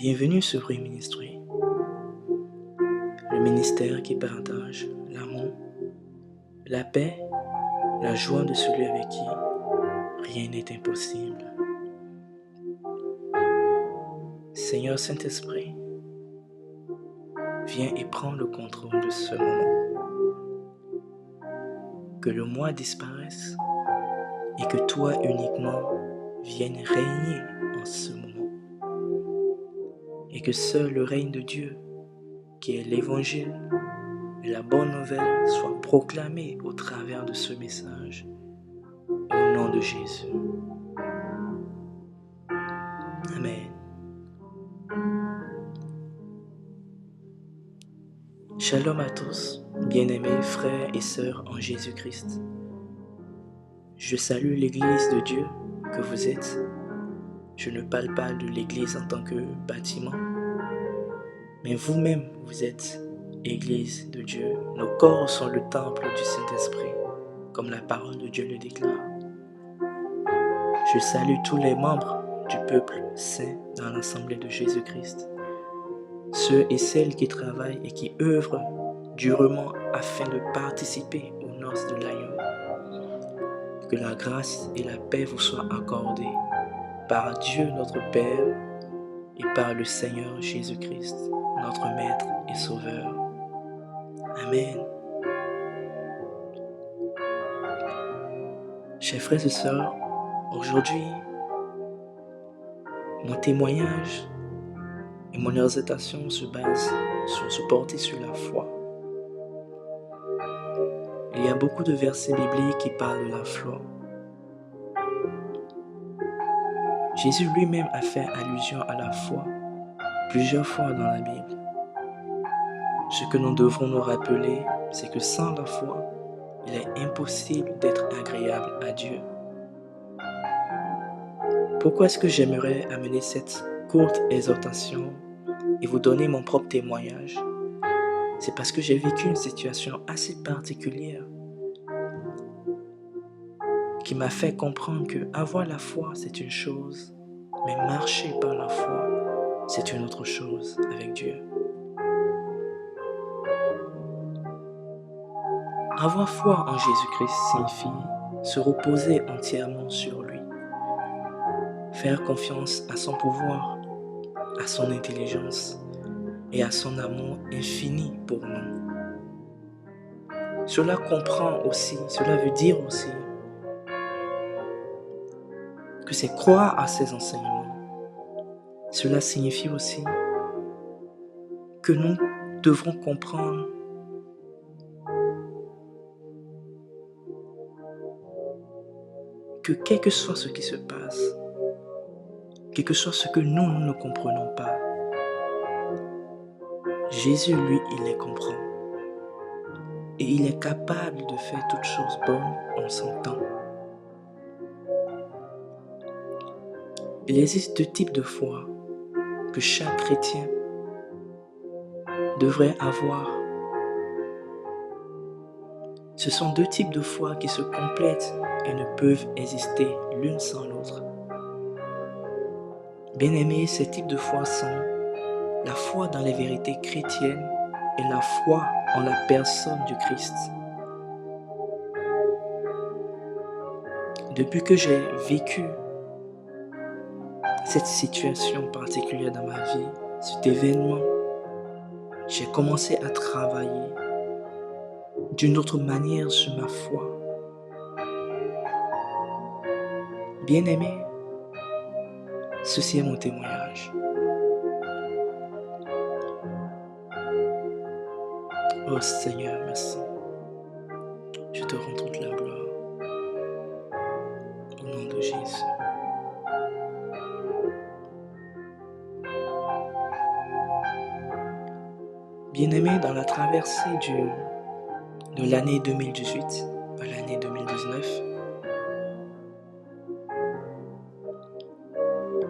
Bienvenue sur Free Ministry, le ministère qui partage l'amour, la paix, la joie de celui avec qui rien n'est impossible. Seigneur Saint-Esprit, viens et prends le contrôle de ce moment. Que le moi disparaisse et que toi uniquement viennes régner en ce moment. Et que seul le règne de Dieu, qui est l'évangile et la bonne nouvelle, soit proclamé au travers de ce message. Au nom de Jésus. Amen. Shalom à tous, bien-aimés frères et sœurs en Jésus-Christ. Je salue l'Église de Dieu que vous êtes. Je ne parle pas de l'Église en tant que bâtiment, mais vous-même, vous êtes Église de Dieu. Nos corps sont le temple du Saint-Esprit, comme la parole de Dieu le déclare. Je salue tous les membres du peuple saint dans l'Assemblée de Jésus-Christ, ceux et celles qui travaillent et qui œuvrent durement afin de participer aux noces de l'agneau. Que la grâce et la paix vous soient accordées par Dieu notre Père et par le Seigneur Jésus-Christ, notre Maître et Sauveur. Amen. Chers frères et sœurs, aujourd'hui, mon témoignage et mon exhortation se portent sur la foi. Il y a beaucoup de versets bibliques qui parlent de la foi. Jésus lui-même a fait allusion à la foi plusieurs fois dans la Bible. Ce que nous devons nous rappeler, c'est que sans la foi, il est impossible d'être agréable à Dieu. Pourquoi est-ce que j'aimerais amener cette courte exhortation et vous donner mon propre témoignage? C'est parce que j'ai vécu une situation assez particulière qui m'a fait comprendre que avoir la foi, c'est une chose, mais marcher par la foi, c'est une autre chose avec Dieu. Avoir foi en Jésus-Christ signifie se reposer entièrement sur lui, faire confiance à son pouvoir, à son intelligence et à son amour infini pour nous. Cela veut dire aussi que c'est croire à ses enseignements. Cela signifie aussi que nous devrons comprendre que quel que soit ce qui se passe, quel que soit ce que nous ne comprenons pas, Jésus, lui, il les comprend. Et il est capable de faire toutes choses bonnes en son temps. Il existe deux types de foi que chaque chrétien devrait avoir. Ce sont deux types de foi qui se complètent et ne peuvent exister l'une sans l'autre. Bien-aimés, ces types de foi sont la foi dans les vérités chrétiennes et la foi en la personne du Christ. Depuis que j'ai vécu cette situation particulière dans ma vie, cet événement, j'ai commencé à travailler d'une autre manière sur ma foi. Bien-aimé, ceci est mon témoignage. Oh Seigneur, merci. Je te rends toute la gloire. Au nom de Jésus. Bien-aimé, dans la traversée de l'année 2018 à l'année 2019,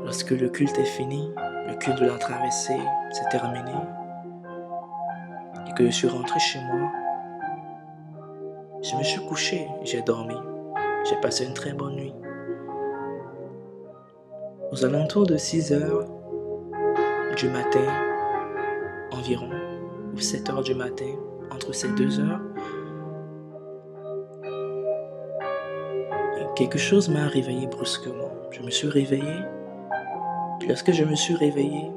lorsque le culte est fini, le culte de la traversée s'est terminé et que je suis rentré chez moi, je me suis couché, j'ai dormi, j'ai passé une très bonne nuit. Aux alentours de 6 heures, du matin environ, ou 7 heures du matin, entre ces 2 heures, quelque chose m'a réveillé brusquement. Je me suis réveillé, puis lorsque je me suis réveillé,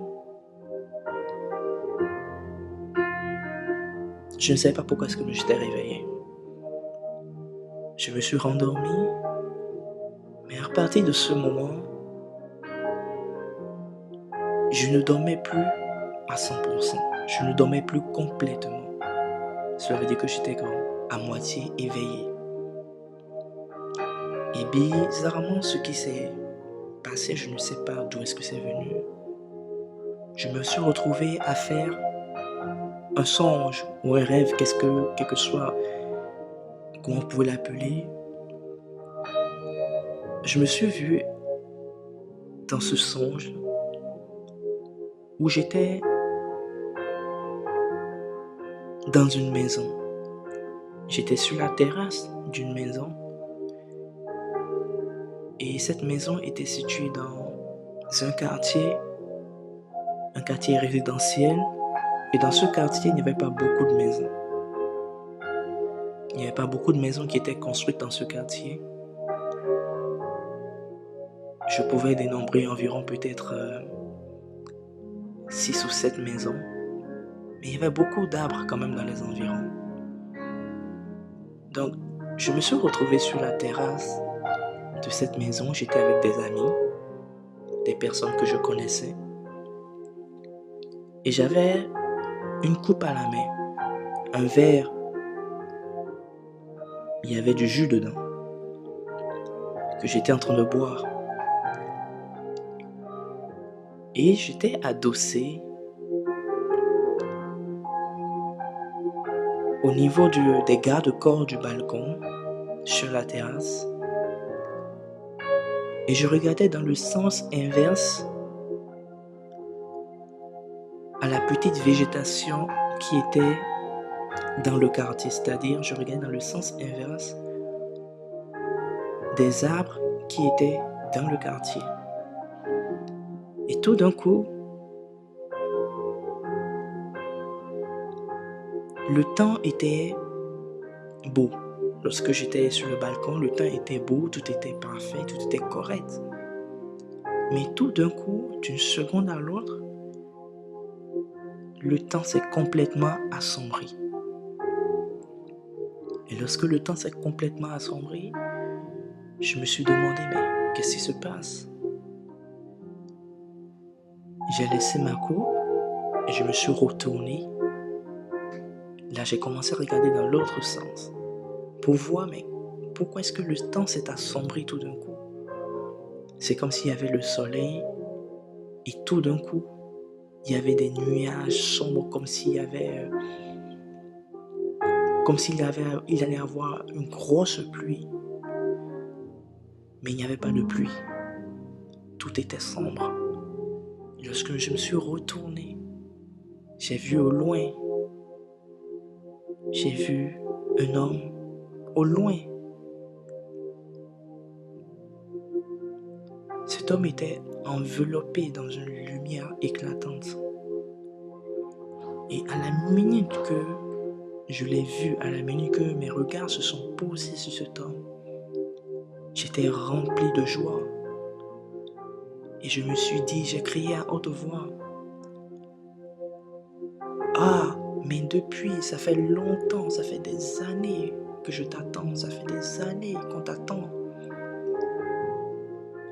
je ne savais pas pourquoi est-ce que j'étais réveillé. Je me suis rendormi, mais à partir de ce moment, je ne dormais plus à 100%. Je ne dormais plus complètement. Cela veut dire que j'étais comme à moitié éveillé. Et bizarrement, ce qui s'est passé, je ne sais pas d'où est-ce que c'est venu. Je me suis retrouvé à faire un songe ou un rêve, quel que soit, comment on pouvait l'appeler. Je me suis vu dans ce songe où j'étais dans une maison. J'étais sur la terrasse d'une maison et cette maison était située dans un quartier résidentiel, et dans ce quartier, il n'y avait pas beaucoup de maisons. Il n'y avait pas beaucoup de maisons qui étaient construites dans ce quartier. Je pouvais dénombrer environ peut-être 6 ou 7 maisons, mais il y avait beaucoup d'arbres quand même dans les environs. Donc, je me suis retrouvé sur la terrasse de cette maison. J'étais avec des amis, des personnes que je connaissais, et j'avais une coupe à la main, un verre. Il y avait du jus dedans que j'étais en train de boire. Et j'étais adossé au niveau des garde-corps du balcon sur la terrasse. Et je regardais dans le sens inverse à la petite végétation qui était dans le quartier. C'est-à-dire, je regardais dans le sens inverse des arbres qui étaient dans le quartier. Et tout d'un coup, le temps était beau. Lorsque j'étais sur le balcon, le temps était beau, tout était parfait, tout était correct. Mais tout d'un coup, d'une seconde à l'autre, le temps s'est complètement assombri. Et lorsque le temps s'est complètement assombri, je me suis demandé, mais qu'est-ce qui se passe? J'ai laissé ma coupe et je me suis retourné. Là, j'ai commencé à regarder dans l'autre sens pour voir, mais pourquoi est-ce que le temps s'est assombri tout d'un coup? C'est comme s'il y avait le soleil et tout d'un coup, il y avait des nuages sombres, comme s'il allait y avoir une grosse pluie. Mais il n'y avait pas de pluie. Tout était sombre. Et lorsque je me suis retourné, j'ai vu au loin, un homme au loin. Cet homme était enveloppé dans une lumière éclatante. Et à la minute que je l'ai vu, à la minute que mes regards se sont posés sur cet homme, j'étais rempli de joie. Et je me suis dit, j'ai crié à haute voix, « Ah, mais depuis, ça fait longtemps, ça fait des années que je t'attends, ça fait des années qu'on t'attend.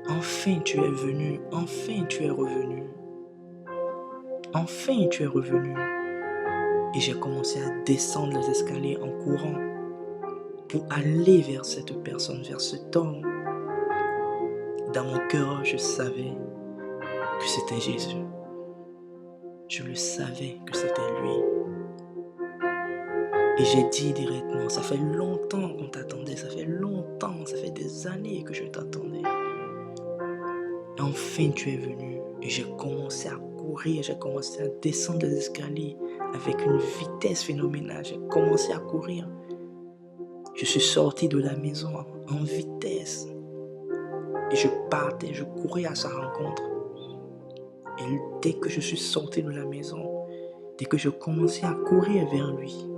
Enfin tu es venu, enfin tu es revenu. Enfin tu es revenu. » Et j'ai commencé à descendre les escaliers en courant pour aller vers cette personne, vers cet homme. Dans mon cœur, je savais que c'était Jésus. Je le savais que c'était lui. Et j'ai dit directement, ça fait longtemps qu'on t'attendait, ça fait longtemps, ça fait des années que je t'attendais. Enfin tu es venu. Et j'ai commencé à courir, j'ai commencé à descendre les escaliers avec une vitesse phénoménale. J'ai commencé à courir. Je suis sorti de la maison en vitesse. Et je partais, je courais à sa rencontre. Et dès que je suis sorti de la maison, dès que je commençais à courir vers lui,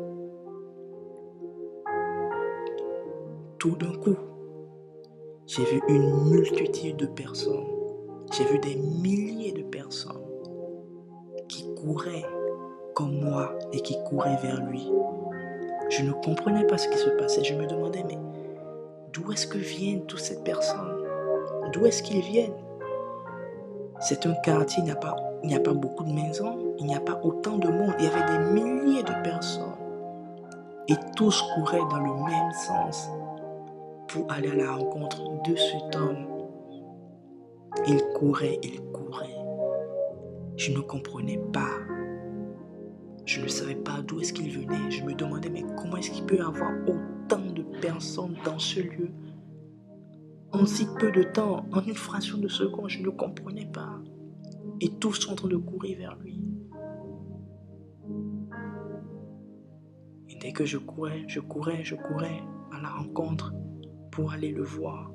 tout d'un coup, j'ai vu une multitude de personnes. J'ai vu des milliers de personnes qui couraient comme moi et qui couraient vers lui. Je ne comprenais pas ce qui se passait. Je me demandais, mais d'où est-ce que viennent toutes ces personnes? D'où est-ce qu'ils viennent? C'est un quartier, il n'y a pas beaucoup de maisons, il n'y a pas autant de monde. Il y avait des milliers de personnes. Et tous couraient dans le même sens pour aller à la rencontre de cet homme. Il courait, il courait. Je ne comprenais pas. Je ne savais pas d'où est-ce qu'il venait. Je me demandais, mais comment est-ce qu'il peut y avoir autant de personnes dans ce lieu en si peu de temps, en une fraction de seconde? Je ne comprenais pas. Et tous sont en train de courir vers lui. Et dès que je courais à la rencontre pour aller le voir.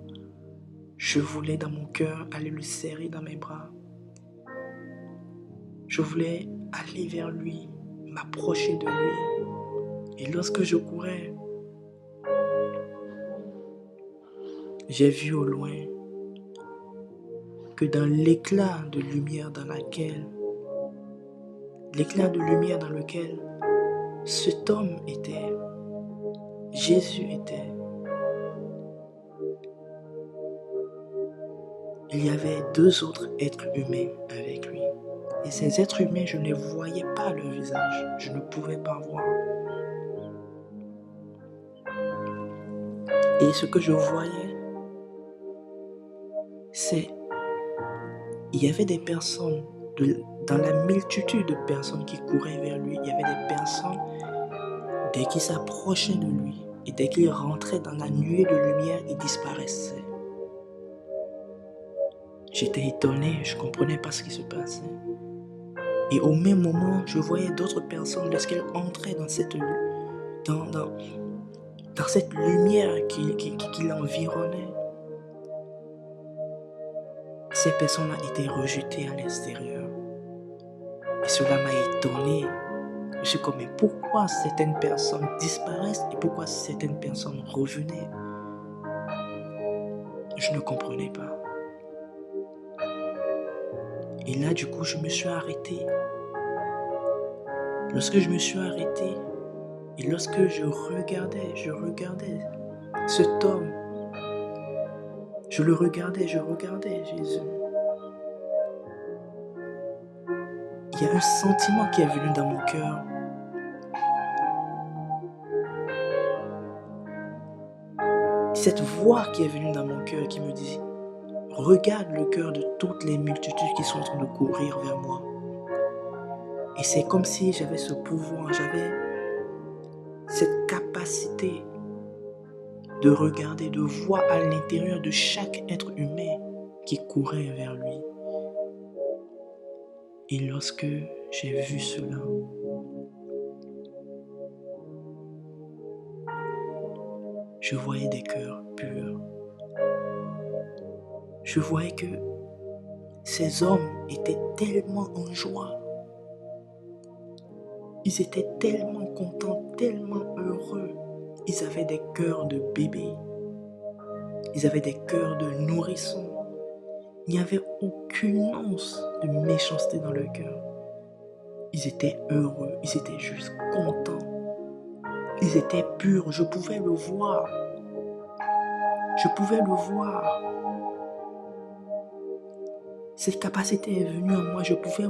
Je voulais dans mon cœur aller le serrer dans mes bras. Je voulais aller vers lui, m'approcher de lui. Et lorsque je courais, j'ai vu au loin que dans l'éclat de lumière dans lequel cet homme était, Jésus était, il y avait deux autres êtres humains avec lui. Et ces êtres humains, je ne voyais pas leur visage, je ne pouvais pas voir. Et ce que je voyais, c'est il y avait des personnes, dans la multitude de personnes qui couraient vers lui, il y avait des personnes, dès qu'ils s'approchaient de lui, et dès qu'ils rentraient dans la nuée de lumière, ils disparaissaient. J'étais étonné, je ne comprenais pas ce qui se passait. Et au même moment, je voyais d'autres personnes, lorsqu'elles entraient dans cette lumière qui l'environnait, ces personnes-là étaient rejetées à l'extérieur. Et cela m'a étonné. Je suis comme, mais pourquoi certaines personnes disparaissent et pourquoi certaines personnes revenaient? Je ne comprenais pas. Et là, du coup, je me suis arrêté. Lorsque je me suis arrêté, et lorsque je regardais cet homme, je regardais Jésus. Il y a un sentiment qui est venu dans mon cœur. Cette voix qui est venue dans mon cœur qui me dit, regarde le cœur de toutes les multitudes qui sont en train de courir vers moi. Et c'est comme si j'avais ce pouvoir, j'avais cette capacité de regarder, de voir à l'intérieur de chaque être humain qui courait vers lui. Et lorsque j'ai vu cela, je voyais des cœurs purs. Je voyais que ces hommes étaient tellement en joie. Ils étaient tellement contents, tellement heureux. Ils avaient des cœurs de bébés. Ils avaient des cœurs de nourrissons. Il n'y avait aucune once de méchanceté dans leur cœur. Ils étaient heureux, ils étaient juste contents. Ils étaient purs, je pouvais le voir. Je pouvais le voir. Cette capacité est venue en moi, je pouvais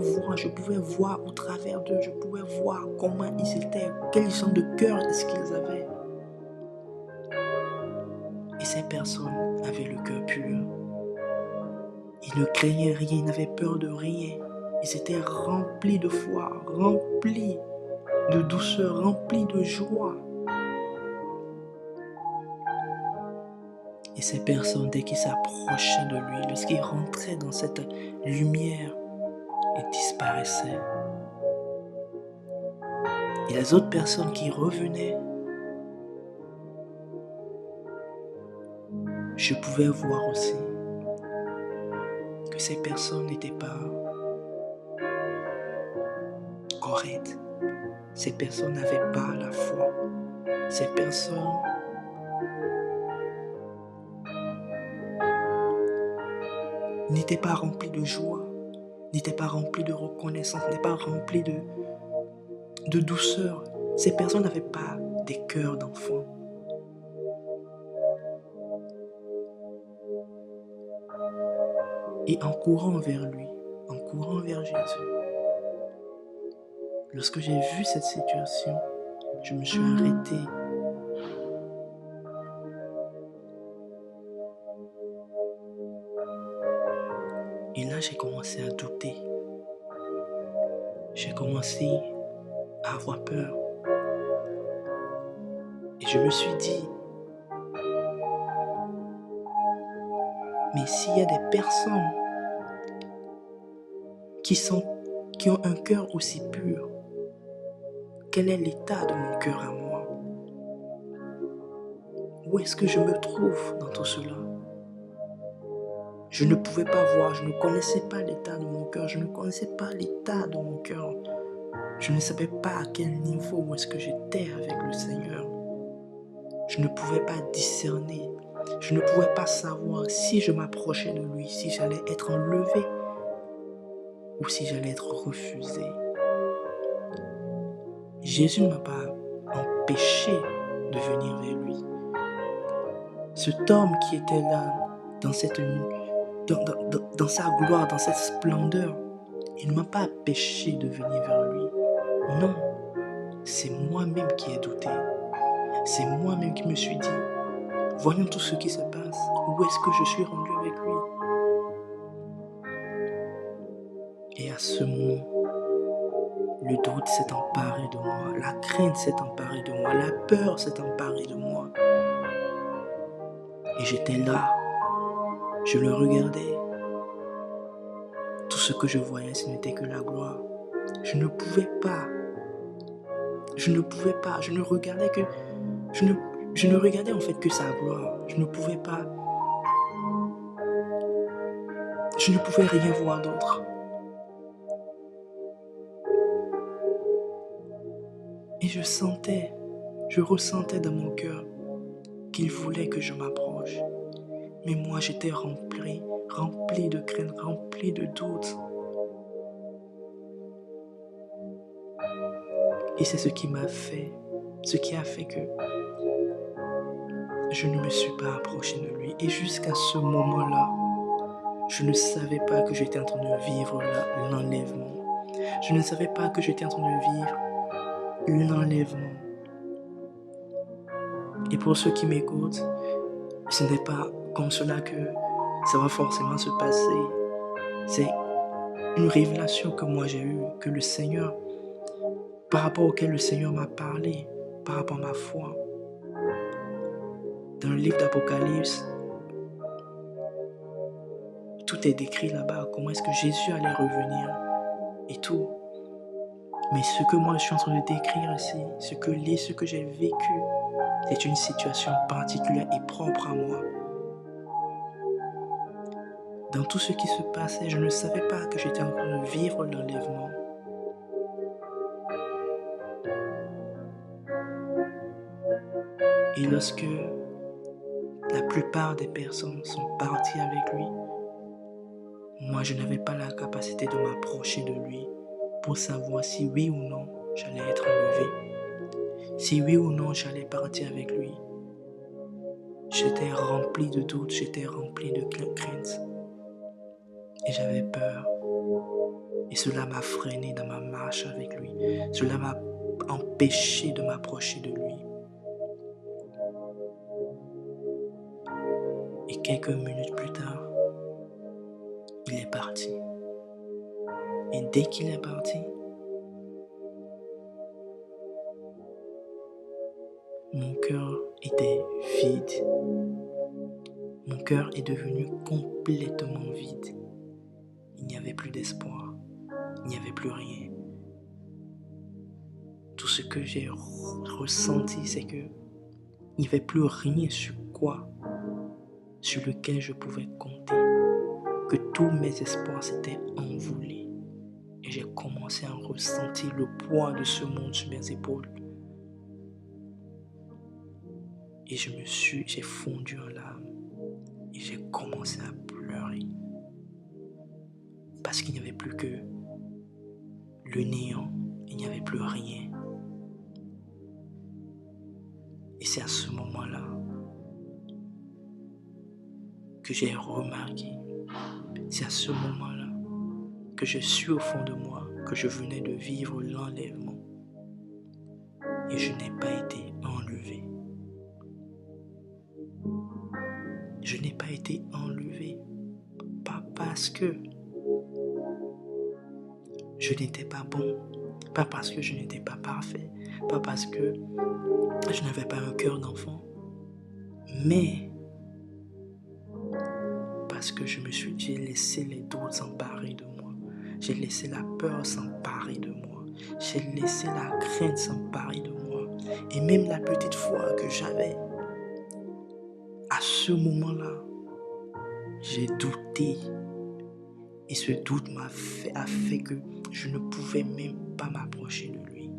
voir au travers d'eux, je pouvais voir comment ils étaient, quel genre de cœur est-ce qu'ils avaient. Et ces personnes avaient le cœur pur. Ils ne craignaient rien, ils n'avaient peur de rien. Ils étaient remplis de foi, remplis de douceur, remplis de joie. Et ces personnes, dès qu'ils s'approchaient de lui, lorsqu'ils rentraient dans cette lumière, ils disparaissaient. Et les autres personnes qui revenaient, je pouvais voir aussi que ces personnes n'étaient pas correctes. Ces personnes n'avaient pas la foi. Ces personnes n'étaient pas remplies de joie, n'étaient pas remplies de reconnaissance, n'étaient pas remplies de douceur. Ces personnes n'avaient pas des cœurs d'enfants. Et en courant vers lui, en courant vers Jésus, lorsque j'ai vu cette situation, je me suis arrêté. Et là, j'ai commencé à douter. J'ai commencé à avoir peur. Et je me suis dit, mais s'il y a des personnes qui ont un cœur aussi pur, quel est l'état de mon cœur à moi? Où est-ce que je me trouve dans tout cela? Je ne pouvais pas voir, je ne connaissais pas l'état de mon cœur, je ne connaissais pas l'état de mon cœur. Je ne savais pas à quel niveau où est-ce que j'étais avec le Seigneur. Je ne pouvais pas discerner, je ne pouvais pas savoir si je m'approchais de lui, si j'allais être enlevé ou si j'allais être refusé. Jésus ne m'a pas empêché de venir vers lui. Cet homme qui était là, dans sa gloire, dans cette splendeur, il ne m'a pas empêché de venir vers lui. Non, c'est moi-même qui ai douté. C'est moi-même qui me suis dit, voyons tout ce qui se passe, où est-ce que je suis rendu avec lui? Et à ce moment, le doute s'est emparé de moi, la crainte s'est emparée de moi, la peur s'est emparée de moi. Et j'étais là, je le regardais. Tout ce que je voyais, ce n'était que la gloire. Je ne pouvais pas, je ne regardais que, je ne regardais en fait que sa gloire. Je ne pouvais rien voir d'autre. Et je ressentais dans mon cœur qu'il voulait que je m'approche. Mais moi, j'étais rempli de crainte, rempli de doute. Et c'est ce qui a fait que je ne me suis pas approché de lui. Et jusqu'à ce moment-là, je ne savais pas que j'étais en train de vivre l'enlèvement. Je ne savais pas que j'étais en train de vivre l'enlèvement. Et pour ceux qui m'écoutent, ce n'est pas comme cela que ça va forcément se passer. C'est une révélation que moi j'ai eue, que le Seigneur, par rapport auquel le Seigneur m'a parlé, par rapport à ma foi. Dans le livre d'Apocalypse, tout est décrit là-bas, comment est-ce que Jésus allait revenir et tout. Mais ce que moi je suis en train de décrire ici, ce que j'ai vécu, c'est une situation particulière et propre à moi. Dans tout ce qui se passait, je ne savais pas que j'étais en train de vivre l'enlèvement. Et lorsque la plupart des personnes sont parties avec lui, moi je n'avais pas la capacité de m'approcher de lui pour savoir si oui ou non j'allais être enlevé, si oui ou non j'allais partir avec lui. J'étais rempli de doutes, j'étais rempli de crainte et j'avais peur. Et cela m'a freiné dans ma marche avec lui. Cela m'a empêché de m'approcher de lui. Et quelques minutes plus tard, il est parti. Et dès qu'il est parti, mon cœur était vide. Mon cœur est devenu complètement vide. Il n'y avait plus d'espoir. Il n'y avait plus rien. Tout ce que j'ai ressenti, c'est que il n'y avait plus rien sur lequel je pouvais compter. Que tous mes espoirs s'étaient envolés. et j'ai commencé à ressentir le poids de ce monde sur mes épaules. Et j'ai fondu en larmes et j'ai commencé à pleurer. Parce qu'il n'y avait plus que le néant, il n'y avait plus rien. Et c'est à ce moment-là que j'ai remarqué, c'est à ce moment-là que je suis au fond de moi, que je venais de vivre l'enlèvement. Et je n'ai pas été enlevé. Je n'ai pas été enlevé, pas parce que je n'étais pas bon, pas parce que je n'étais pas parfait, pas parce que je n'avais pas un cœur d'enfant, mais parce que j'ai laissé les doutes s'emparer de moi, j'ai laissé la peur s'emparer de moi, j'ai laissé la crainte s'emparer de moi, et même la petite foi que j'avais, à ce moment-là, j'ai douté. Et ce doute a fait que je ne pouvais même pas m'approcher de lui.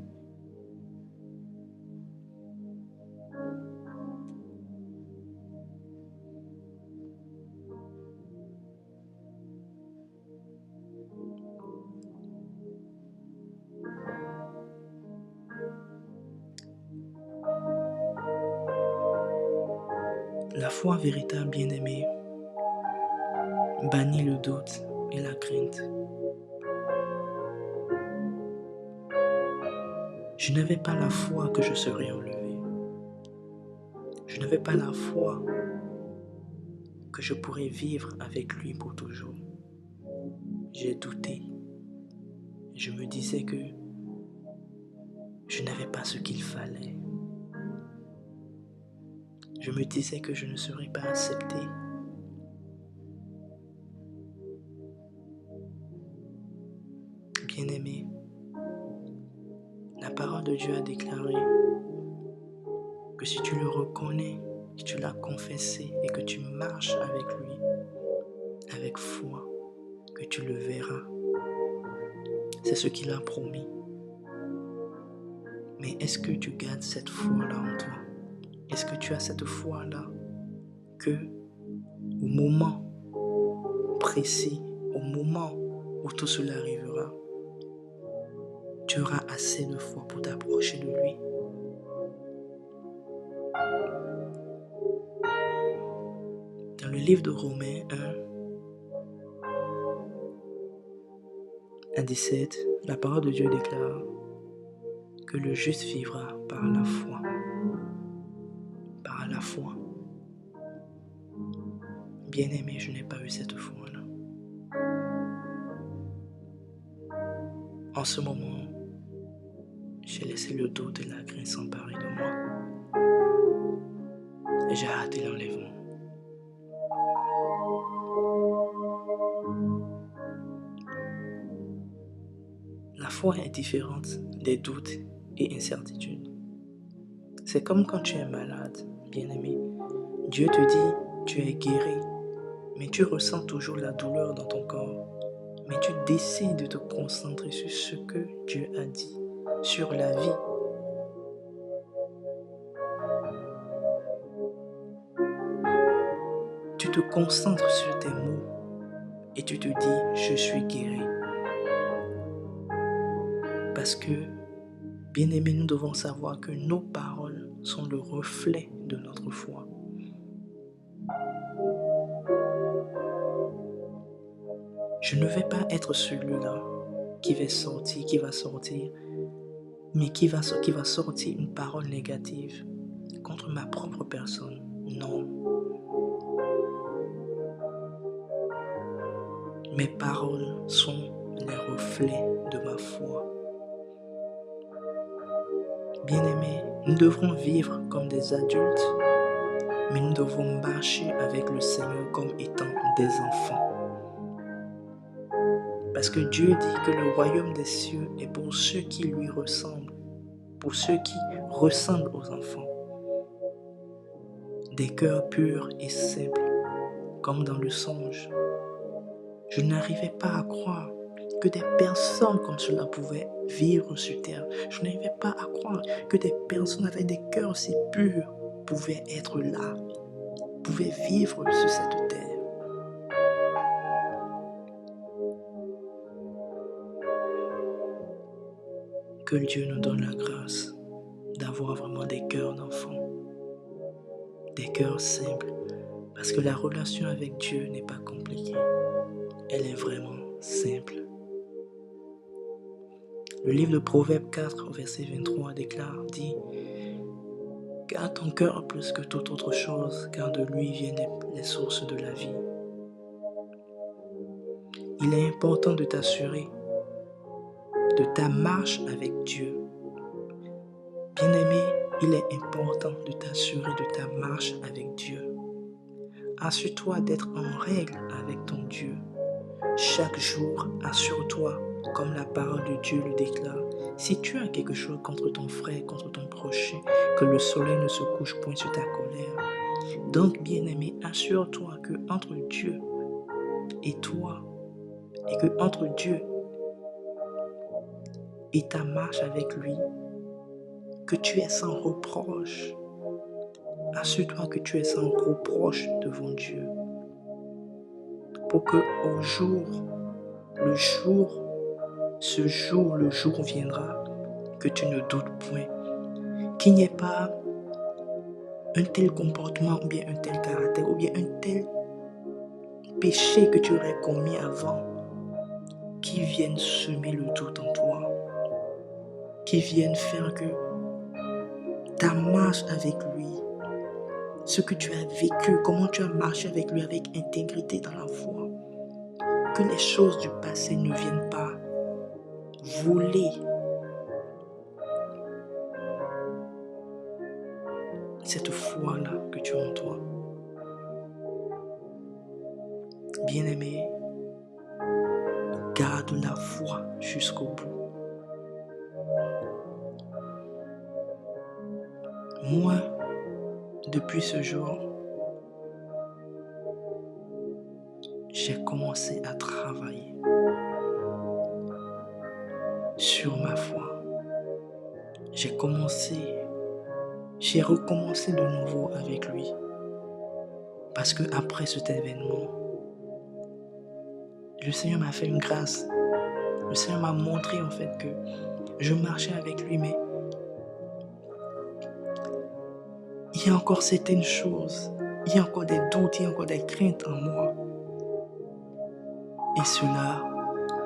La foi véritable, bien-aimée, bannit le doute et la crainte. Je n'avais pas la foi que je serais enlevé. Je n'avais pas la foi que je pourrais vivre avec lui pour toujours. J'ai douté. Je me disais que je n'avais pas ce qu'il fallait. Je me disais que je ne serais pas accepté. Bien-aimé, la parole de Dieu a déclaré que si tu le reconnais, que tu l'as confessé et que tu marches avec lui, avec foi, que tu le verras. C'est ce qu'il a promis. Mais est-ce que tu gardes cette foi-là en toi? Est-ce que tu as cette foi-là que au moment précis, au moment où tout cela arrivera, tu auras assez de foi pour t'approcher de lui? Dans le livre de Romains 1, 17, la parole de Dieu déclare que le juste vivra par la foi. Par la foi. Bien-aimé, je n'ai pas eu cette foi-là. En ce moment, j'ai laissé le doute et la crainte s'emparer de moi. Et j'ai raté l'enlèvement. La foi est différente des doutes et incertitudes. C'est comme quand tu es malade, bien-aimé. Dieu te dit, tu es guéri, mais tu ressens toujours la douleur dans ton corps. Mais tu décides de te concentrer sur ce que Dieu a dit, sur la vie. Tu te concentres sur tes mots et tu te dis, je suis guéri. Parce que, bien-aimés, nous devons savoir que nos paroles sont le reflet de notre foi. Je ne vais pas être celui-là qui va sortir, mais qui va sortir une parole négative contre ma propre personne. Non. Mes paroles sont les reflets de ma foi. Bien-aimés, nous devrons vivre comme des adultes, mais nous devons marcher avec le Seigneur comme étant des enfants. Parce que Dieu dit que le royaume des cieux est pour ceux qui lui ressemblent, pour ceux qui ressemblent aux enfants. Des cœurs purs et simples, comme dans le songe. Je n'arrivais pas à croire que des personnes comme cela pouvaient vivre sur terre. Je n'arrivais pas à croire que des personnes avec des cœurs si purs pouvaient être là, pouvaient vivre sur cette terre. Que Dieu nous donne la grâce d'avoir vraiment des cœurs d'enfants, des cœurs simples, parce que la relation avec Dieu n'est pas compliquée, elle est vraiment simple. Le livre de Proverbes 4, verset 23 dit « Garde ton cœur plus que toute autre chose, car de lui viennent les sources de la vie. » Il est important de t'assurer de ta marche avec Dieu. Bien-aimé, il est important de t'assurer de ta marche avec Dieu. Assure-toi d'être en règle avec ton Dieu. Chaque jour, assure-toi, comme la parole de Dieu le déclare, si tu as quelque chose contre ton frère, contre ton prochain, que le soleil ne se couche point sur ta colère. Donc, bien-aimé, assure-toi que entre Dieu et toi, et que entre Dieu et ta marche avec lui, que tu es sans reproche. Assure-toi que tu es sans reproche devant Dieu. Pour que le jour viendra, que tu ne doutes point, qu'il n'y ait pas un tel comportement, ou bien un tel caractère, ou bien un tel péché que tu aurais commis avant, qui vienne semer le doute en toi, qui vienne faire que ta marche avec lui, ce que tu as vécu, comment tu as marché avec lui avec intégrité dans la foi, que les choses du passé ne viennent pas voler cette foi-là que tu as en toi. Bien-aimé, garde la foi jusqu'au bout. Moi, depuis ce jour, j'ai commencé à travailler sur ma foi. J'ai recommencé de nouveau avec lui. Parce que après cet événement, le Seigneur m'a fait une grâce. Le Seigneur m'a montré en fait que je marchais avec lui, mais il y a encore certaines choses, il y a encore des doutes, il y a encore des craintes en moi. Et cela,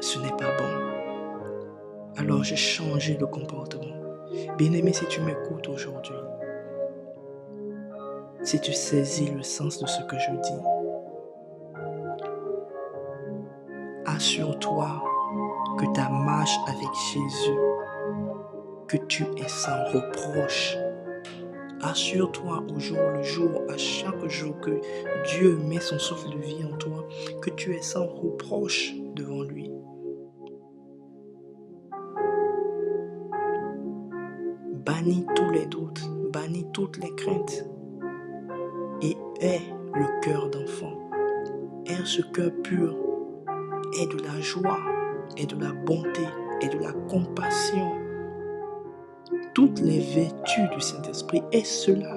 ce n'est pas bon. Alors j'ai changé de comportement. Bien-aimé, si tu m'écoutes aujourd'hui, si tu saisis le sens de ce que je dis, assure-toi que ta marche avec Jésus, que tu es sans reproche. Assure-toi au jour le jour, à chaque jour que Dieu met son souffle de vie en toi, que tu es sans reproche devant lui. Bannis tous les doutes, bannis toutes les craintes et aie le cœur d'enfant. Aie ce cœur pur, aie de la joie, aie de la bonté, aie de la compassion. Toutes les vertus du Saint-Esprit, aie cela.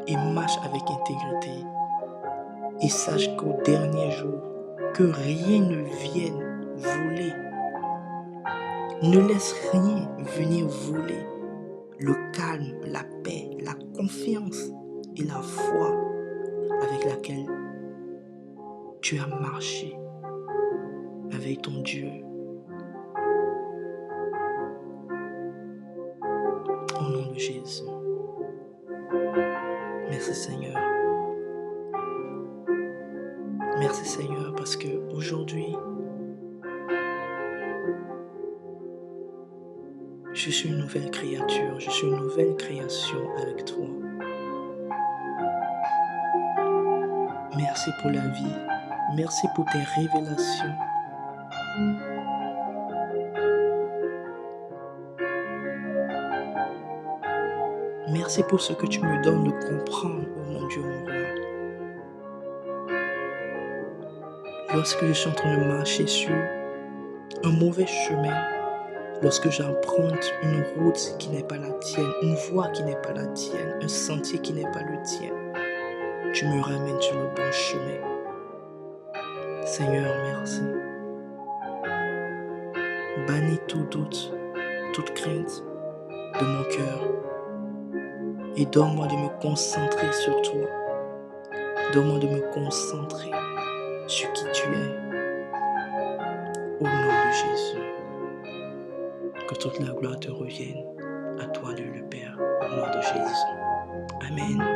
Et marche avec intégrité. Et sache qu'au dernier jour, que rien ne vienne voler. Ne laisse rien venir voler le calme, la paix, la confiance et la foi avec laquelle tu as marché avec ton Dieu. Au nom de Jésus. Merci Seigneur. Merci Seigneur parce que aujourd'hui, je suis une nouvelle créature, je suis une nouvelle création avec toi. Merci pour la vie, merci pour tes révélations. Merci pour ce que tu me donnes de comprendre, oh mon Dieu, mon roi. lorsque je suis en train de marcher sur un mauvais chemin, lorsque j'emprunte une route qui n'est pas la tienne, une voie qui n'est pas la tienne, un sentier qui n'est pas le tien, tu me ramènes sur le bon chemin. Seigneur, merci. Bannis tout doute, toute crainte de mon cœur et donne-moi de me concentrer sur toi. Donne-moi de me concentrer sur qui tu es. Au nom de Jésus, que toute la gloire te revienne. À toi, Dieu le Père, au nom de Jésus. Amen.